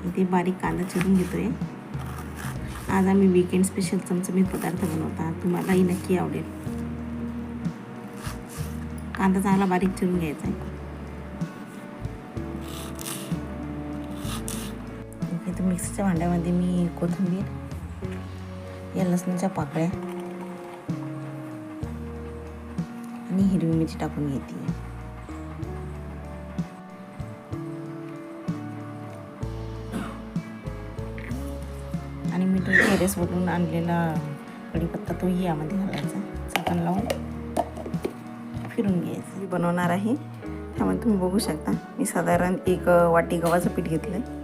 इथे बारीक कांदा चिरून घेतोय. आज आम्ही वीकेंड स्पेशल चमचमीत पदार्थ बनवता, तुम्हालाही नक्की आवडेल. कांदा चांगला बारीक चिरून घ्यायचा आहे. इथे मिक्सरच्या भांड्यामध्ये मी कोथिंबीर, या लसणाच्या पाकळ्या आणि हिरवी मिरची टाकून घेते. आणि मी तो टेरेसवरून आणलेला कढीपत्ता तोही यामध्ये घालायचा. झाकण लावून फिरून घ्यायचं. बनवणार आहे त्यामध्ये तुम्ही बघू शकता मी साधारण 1 वाटी गव्हाचं पीठ घेतलं आहे.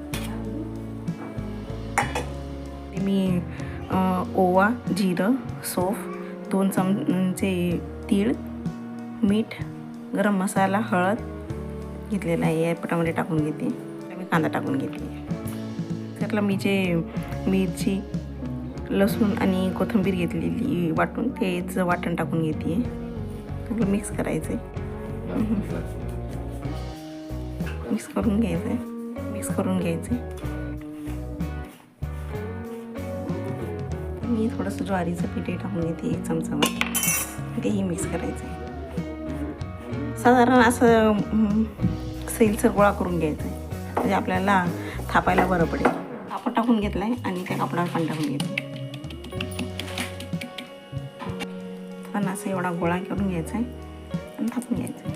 मी ओवा, जिरं, सौंफ, 2 चमचे तीळ, मीठ, गरम मसाला, हळद घेतलेला आहे. या पिठामध्ये टाकून घेते. मी कांदा टाकून घेतली. त्यातलं मी जे मिरची, लसूण आणि कोथिंबीर घेतलेली वाटून तेच वाटण टाकून घेते. त्यातलं मिक्स करायचं आहे. मिक्स करून घ्यायचं आहे. मी थोडंसं ज्वारीचं पीठ टाकून घेते 1 चमचावर. तेही मिक्स करायचं आहे. साधारण असं सैलसर गोळा करून घ्यायचं आहे, म्हणजे आपल्याला थापायला बरं पडेल. कापड टाकून घेतलं आहे आणि त्या कापडावर पण टाकून घेतलं. पण असं एवढा गोळा करून घ्यायचा आहे आणि थापून घ्यायचं आहे.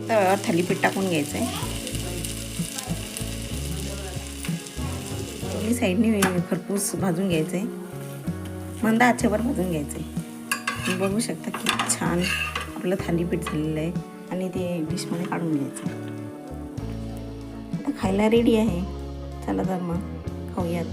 तव्यावर थालीपीठ टाकून घ्यायचं आहे. दोन्ही साईडने खरपूस भाजून घ्यायचं आहे. मंद आचेवर भाजून घ्यायचं आहे. तुम्ही बघू शकता की छान आपलं थालीपीठ झालेलं आहे. आणि ते डिशमध्ये काढून घ्यायचं. आता खायला रेडी आहे. चला तर मग खाऊयात.